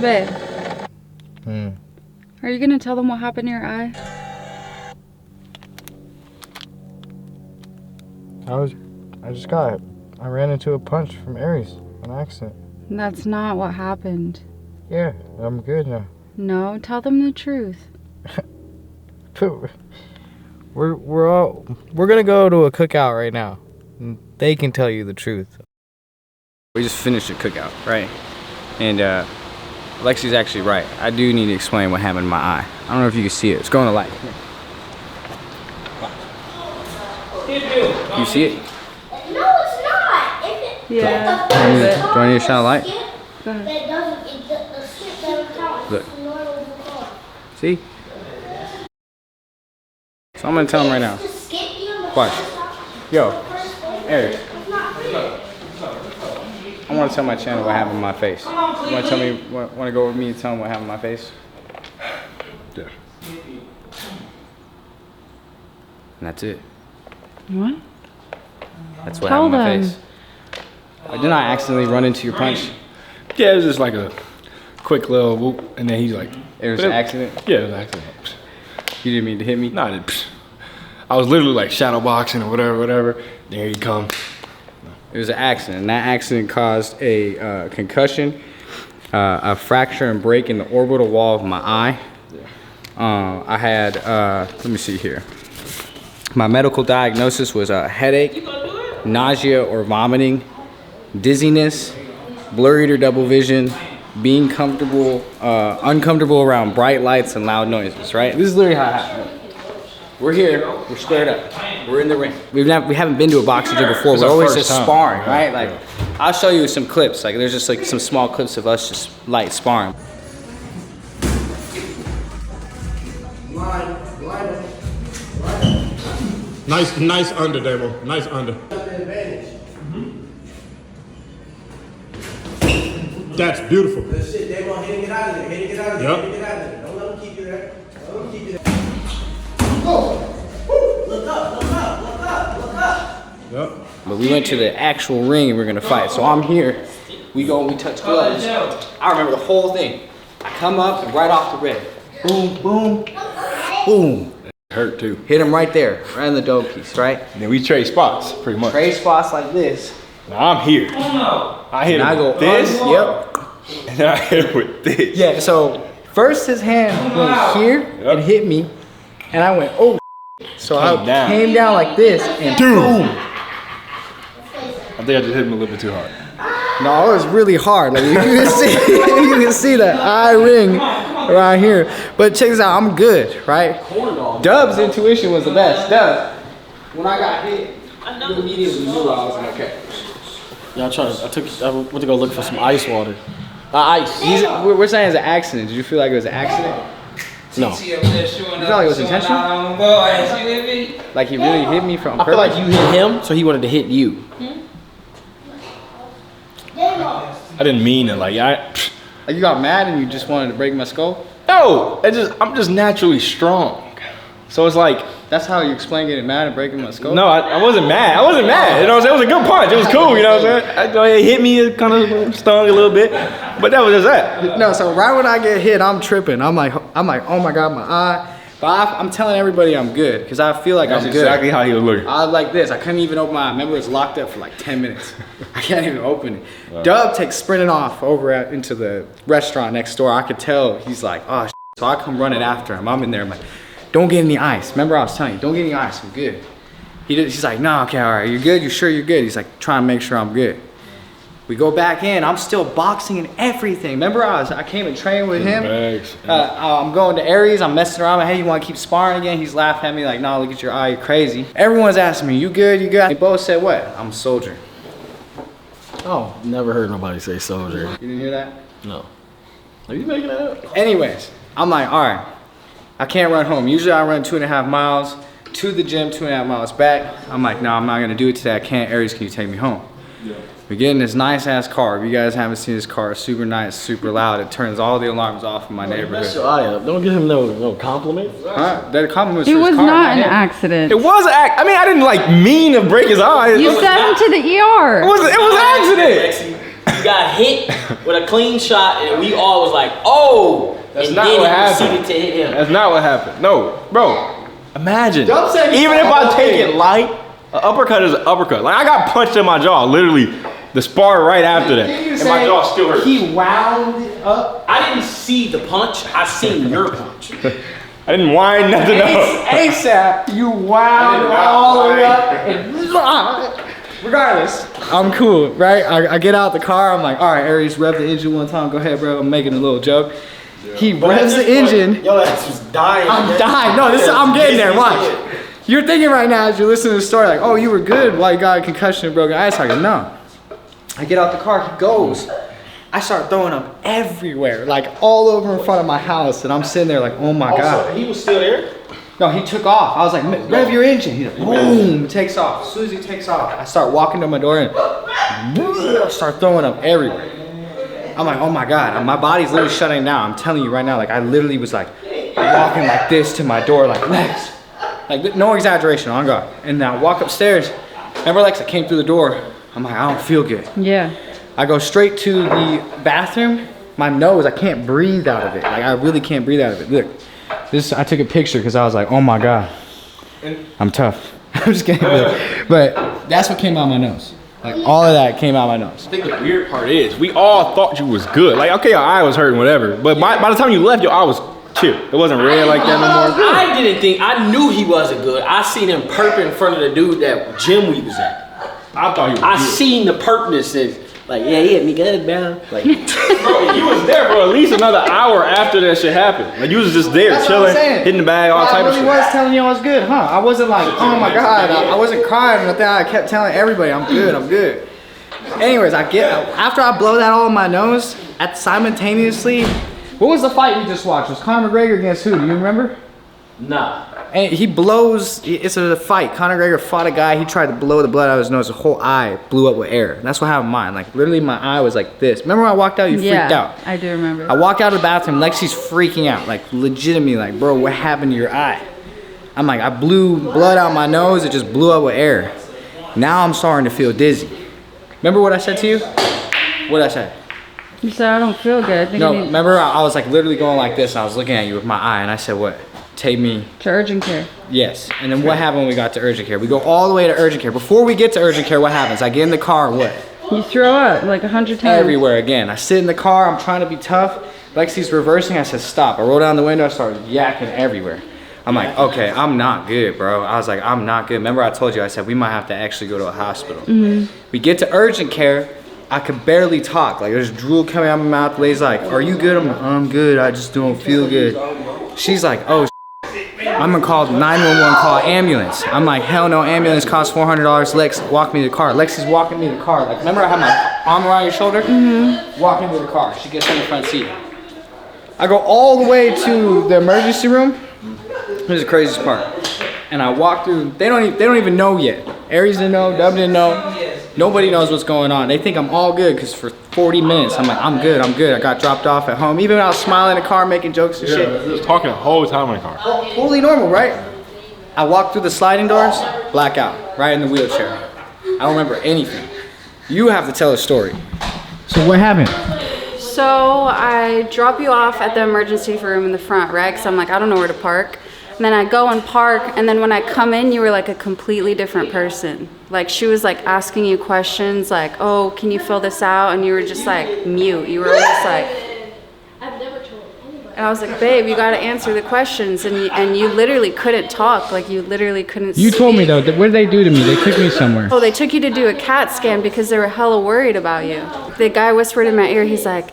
Babe. Are you gonna tell them what happened to your eye? I ran into a punch from Aries on accident. That's not what happened. Yeah, I'm good now. No, tell them the truth. We're gonna go to a cookout right now. They can tell you the truth. We just finished a cookout, right? And Lexi's actually right. I do need to explain what happened to my eye. I don't know if you can see it. It's going to light. You see it? No, it's not. Yeah. Do I need to shine a light? Go ahead. Look. See? So I'm gonna tell him right now. Watch. Yo, Aries. I want to tell my channel what happened to my face. You want to tell me? Want to go with me and tell them what happened to my face? Yeah. And that's it. What? That's what Tell happened to my them. face. Didn't I accidentally run into your punch? Yeah, it was just like a quick little whoop, and then he's like... It was an accident? Yeah, it was an accident. You didn't mean to hit me? No, I didn't. I was literally like shadow boxing or whatever. There you come. It was an accident. And that accident caused a concussion, a fracture and break in the orbital wall of my eye. I had, let me see here. My medical diagnosis was a headache, nausea or vomiting, dizziness, blurred or double vision, being uncomfortable around bright lights and loud noises, right? This is literally how it happened. We're here, we're squared up, we're in the ring. We haven't been to a boxing gym before, we're always just sparring, right? Like, I'll show you some clips, like there's just like some small clips of us just light sparring. Nice under, Damo. Nice under. That's beautiful. Good shit, Damo. Hit and get out of there. Hit and get out of there. Yep. Hit and get out of there. Don't let them keep you there. Don't let them keep you there. Oh! Look up, look up, look up, look up. Yep. But we went to the actual ring and we're gonna fight. So I'm here, we go and we touch gloves. I remember the whole thing. I come up and right off the rib. Boom, boom, boom. It hurt too. Hit him right there, right in the dome piece, right? And then we trade spots, pretty much. Trade spots like this. Now I'm here. I hit And him I go with this. yep. And then I hit him with this. Yeah, so first his hand went here and hit me. And I went, oh. So I came down like this and boom. I think I just hit him a little bit too hard. No, it was really hard. Like you can see the eye ring around here. But check this out, I'm good, right? Dub's intuition was the best. Dub, when I got hit, you immediately knew I was okay. Yeah, I went to go look for some ice water. Ice. We're saying it's an accident. Did you feel like it was an accident? No. You feel like it was intentional? Like he really hit me from I feel like you hit him, so he wanted to hit you. I didn't mean it. Like Like you got mad and you just wanted to break my skull? no, I'm just naturally strong. So it's like, That's how you explain getting mad and breaking my skull? no, I wasn't mad. I wasn't mad. You know what I'm saying? It was a good punch. It was cool. You know what I'm saying? It hit me, it kind of stung a little bit, but that was just that. No, so right when I get hit, I'm tripping. I'm like, oh my God, my eye. But I'm telling everybody I'm good because I feel like That's I'm good. exactly how he was looking. I was like this. I couldn't even open my eye. Remember, it was locked up for like 10 minutes. I can't even open it. Dub takes sprinting off over into the restaurant next door. I could tell he's like, oh, shit. So I come running after him. I'm in there. I'm like, don't get any ice. Remember, I was telling you, don't get any ice. I'm good. He's like, no, okay, all right. You're good? You sure you're good? He's like, trying to make sure I'm good. We go back in. I'm still boxing and everything. Remember, I came and trained with him. I'm going to Aries. I'm messing around. Hey, you want to keep sparring again? He's laughing at me like, no, look at your eye. You're crazy. Everyone's asking me, you good? You good? They both said what? I'm a soldier. Oh, never heard nobody say soldier. You didn't hear that? No. Are you making that up? Anyways, I'm like, all right. I can't run home. Usually I run 2.5 miles to the gym, 2.5 miles back. I'm like, no, I'm not going to do it today. I can't. Aries, can you take me home? Yeah. We get in this nice ass car. If you guys haven't seen this car, it's super nice, super loud. It turns all the alarms off in my neighborhood. Mess your eye up. Don't give him no compliment. That compliment was It for his was car, not an him. accident. It was I mean, I didn't like mean to break his eye. You sent him to the ER. It was an accident. You got hit with a clean shot, and we all was like, oh. That's and not then what he happened. proceeded to hit him. That's not what happened. No, bro. Imagine. Don't say Even if that. I take it light, an uppercut is an uppercut. Like I got punched in my jaw, literally. The spar right after that, and my jaw still hurts. He wound it up. I didn't see the punch. I seen your punch. I didn't wind nothing up. ASAP, you wound all the way up. And regardless, I'm cool, right? I get out the car. I'm like, all right, Aries, rev the engine one time. Go ahead, bro. I'm making a little joke. He revs the engine. Your ass was dying. I'm dying. No, I'm getting there. Watch. You're thinking right now as you're listening to the story, like, oh, you were good. Why you got a concussion and broken eye socket? No. I get out the car, he goes. I start throwing up everywhere, like all over in front of my house, and I'm sitting there like, oh my God. He was still there? No, he took off. I was like, rev your engine. He's like, boom, takes off. As soon as he takes off, I start walking to my door and I start throwing up everywhere. I'm like, oh my God, my body's literally shutting down. I'm telling you right now, like I literally was like walking like this to my door, like Lex. Like no exaggeration, on God. And I walk upstairs. Remember Lex, I came through the door. I'm like, I don't feel good. Yeah. I go straight to the bathroom. My nose, I can't breathe out of it. Like I really can't breathe out of it. Look, this, I took a picture because I was like, oh my God, I'm tough. I'm just kidding. But that's what came out of my nose. Like all of that came out of my nose. I think the weird part is, we all thought you was good. Like, okay, your eye was hurting, whatever. But by the time you left, your eye was chill. It wasn't red like that no more. I didn't think, I knew he wasn't good. I seen him perp in front of the dude that gym we was at. I thought you was I good. seen the perpness and like, yeah, he hit me good, man. Like, Bro, you was there for at least another hour after that shit happened. Like you was just there That's what I'm chilling, saying. hitting the bag, all type I of really shit. was telling you I was good, huh? I wasn't like, oh my God, I wasn't crying or nothing. I kept telling everybody, I'm good, I'm good. Anyways, after I blow that all in my nose, simultaneously, what was the fight we just watched? Was Conor McGregor against who? Do you remember? nah. And he blows, it's a fight. Conor McGregor fought a guy, he tried to blow the blood out of his nose, the whole eye blew up with air. And that's what happened with mine. Like literally my eye was like this. Remember when I walked out, you freaked out? I do remember. I walk out of the bathroom, Lexi's freaking out, like legitimately like, bro, what happened to your eye? I'm like, I blew blood out my nose, it just blew up with air. Now I'm starting to feel dizzy. Remember what I said to you? What did I say? You said I don't feel good. I think No, I need remember I was like literally going like this and I was looking at you with my eye and I said, what? Take me. to urgent care. Yes. And then what happened when we got to urgent care? We go all the way to urgent care. Before we get to urgent care, what happens? I get in the car, what? You throw up like 100 times. Everywhere again. I sit in the car, I'm trying to be tough. Lexi's reversing, I said stop. I roll down the window, I started yakking everywhere. I'm like, okay, I'm not good, bro. I was like, I'm not good. Remember I told you, I said we might have to actually go to a hospital. We get to urgent care, I could barely talk. Like there's drool coming out of my mouth. The lady's like, are you good? I'm like, I'm good, I just don't feel good. She's like, oh, I'm gonna call 911, call ambulance. I'm like, hell no, ambulance costs $400. Lex, walk me to the car. Lexi's walking me to the car. Like, remember I had my arm around your shoulder? Walk me to the car. She gets in the front seat. I go all the way to the emergency room. Here's the craziest part. And I walk through, they don't even know yet. Aries didn't know, Dub didn't know. Nobody knows what's going on. They think I'm all good because for 40 minutes, I'm like, I'm good. I got dropped off at home. Even when I was smiling in the car, making jokes and shit. He was talking the whole time in the car. Totally normal, right? I walk through the sliding doors, blackout, right in the wheelchair. I don't remember anything. You have to tell a story. So what happened? So I drop you off at the emergency room in the front, right? Because I'm like, I don't know where to park. And then I go and park, and then when I come in, you were like a completely different person. Like she was like asking you questions like, oh, can you fill this out? And you were just like mute. You were just like, I've never told anybody. and I was like, babe, you got to answer the questions. And you literally couldn't talk. Like you literally couldn't You told me speak. though, what did they do to me? They took me somewhere. Oh, they took you to do a CAT scan because they were hella worried about you. The guy whispered in my ear, he's like,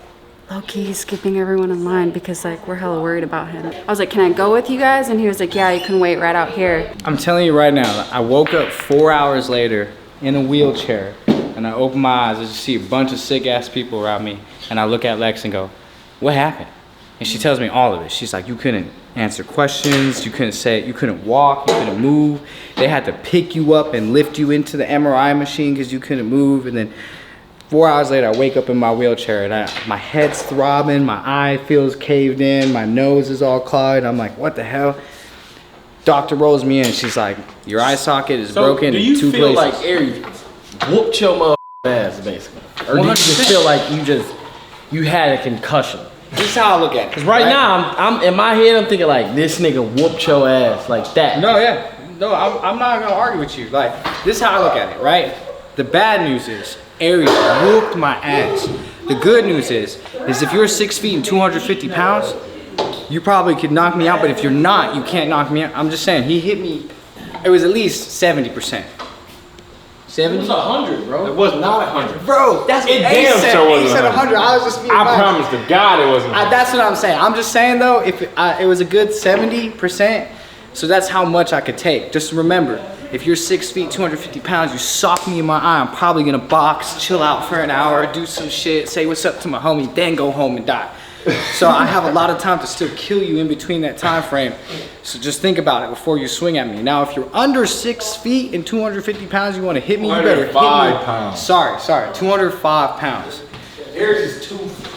low-key, he's skipping everyone in line because like we're hella worried about him. I was like, can I go with you guys? And he was like, yeah, you can wait right out here. I'm telling you right now, I woke up 4 hours later in a wheelchair and I open my eyes and just see a bunch of sick ass people around me and I look at Lex and go, what happened? And she tells me all of it. She's like, you couldn't answer questions, you couldn't walk, you couldn't move. They had to pick you up and lift you into the MRI machine because you couldn't move. And then 4 hours later, I wake up in my wheelchair and my head's throbbing, my eye feels caved in, my nose is all clogged. I'm like, what the hell? Doctor rolls me in. She's like, your eye socket is broken do in you 2 feel places. like Aries whooped your mother ass basically? Or do you just feel like you had a concussion? This is how I look at it. Cause right now, I'm in my head, I'm thinking like, this nigga whooped your ass like that. No, yeah. No, I'm not gonna argue with you. Like, this is how I look at it, right? The bad news is, Aries whooped my ass. The good news is if you're 6 feet and 250 pounds, you probably could knock me out, but if you're not, you can't knock me out. I'm just saying, he hit me, it was at least 70%. 70? It was 100, bro. It was not 100. Bro, that's what It Ace damn said. sure wasn't Ace said 100. I was just being I nice. promise to God it wasn't. That's what I'm saying. I'm just saying though, if it was a good 70%, so that's how much I could take. Just remember, if you're 6 feet, 250 pounds, you sock me in my eye, I'm probably gonna box, chill out for an hour, do some shit, say what's up to my homie, then go home and die. So I have a lot of time to still kill you in between that time frame. So just think about it before you swing at me. Now, if you're under 6 feet and 250 pounds, you want to hit me, you better hit me. 205 pounds. Sorry, 205 pounds. Aries is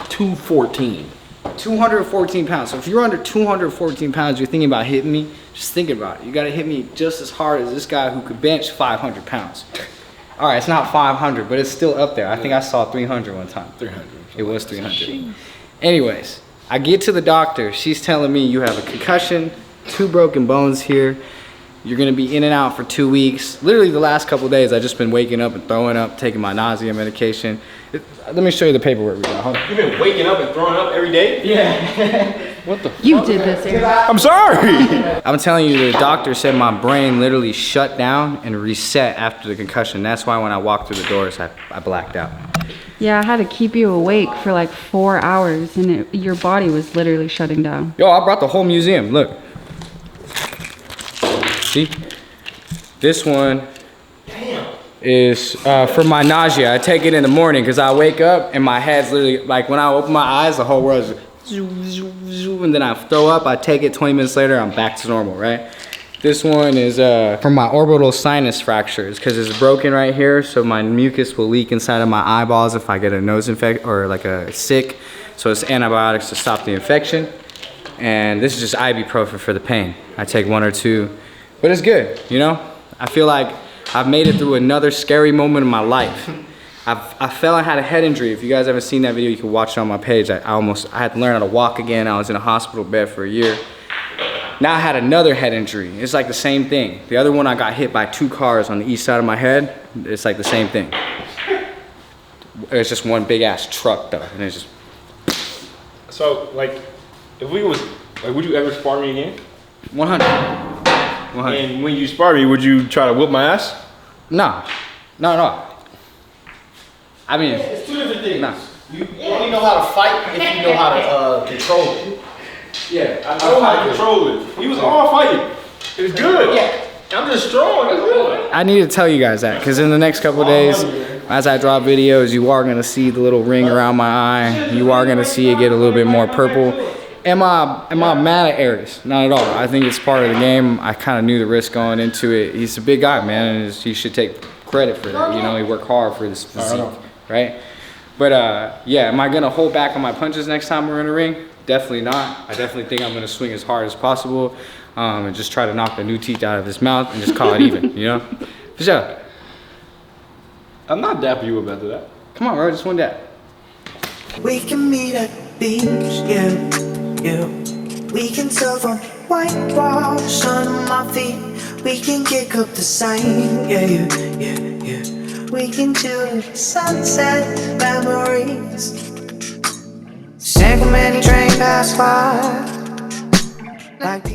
214. 214 pounds. So if you're under 214 pounds, you're thinking about hitting me, just think about it. You gotta hit me just as hard as this guy who could bench 500 pounds. All right, it's not 500, but it's still up there. I think I saw 300 one time. 300. It was 300. Anyways, I get to the doctor. She's telling me you have a concussion, 2 broken bones here. You're gonna be in and out for 2 weeks. Literally the last couple of days, I've just been waking up and throwing up, taking my nausea medication. Let me show you the paperwork we got. Hold on. You've been waking up and throwing up every day? Yeah. What the You did this, Aries. I'm sorry. I'm telling you, the doctor said my brain literally shut down and reset after the concussion. That's why when I walked through the doors, I blacked out. Yeah, I had to keep you awake for like 4 hours, and your body was literally shutting down. Yo, I brought the whole museum, look. See? This one is for my nausea. I take it in the morning because I wake up and my head's literally, like when I open my eyes, the whole world is and then I throw up, I take it 20 minutes later, I'm back to normal, right? This one is for my orbital sinus fractures because it's broken right here, so my mucus will leak inside of my eyeballs if I get a nose infection or like a sick. So it's antibiotics to stop the infection. And this is just ibuprofen for the pain. I take 1 or 2, but it's good, you know? I feel like I've made it through another scary moment in my life. I fell and had a head injury. If you guys haven't seen that video, you can watch it on my page. I had to learn how to walk again. I was in a hospital bed for a year. Now I had another head injury. It's like the same thing. The other one, I got hit by 2 cars on the east side of my head. It's like the same thing. It's just one big ass truck though, and it's just. So, like, if we was, like, would you ever spar me again? 100. 100. And when you spar me, would you try to whip my ass? No. I mean, It's 2 different things. Nah. You only know how to fight if you know how to control it. Yeah, I know how to control it. We was all fighting. It was good. Yeah. I'm just strong. That's good. I need to tell you guys that because in the next couple of days, as I drop videos, you are gonna see the little ring around my eye. You are gonna see it get a little bit more purple. Am I mad at Aries? Not at all. I think it's part of the game. I kind of knew the risk going into it. He's a big guy, man, and he should take credit for that. You know, he worked hard for this physique, right? But yeah, am I gonna hold back on my punches next time we're in the ring? Definitely not. I definitely think I'm gonna swing as hard as possible and just try to knock the new teeth out of his mouth and just call it even, you know? For sure. I'm not dapping you up after that. Come on, bro, just one dap. We can meet at the beach, yeah. We can surf on white walls, sun on my feet. We can kick up the sign, yeah. We can do sunset memories. Second many train pass by like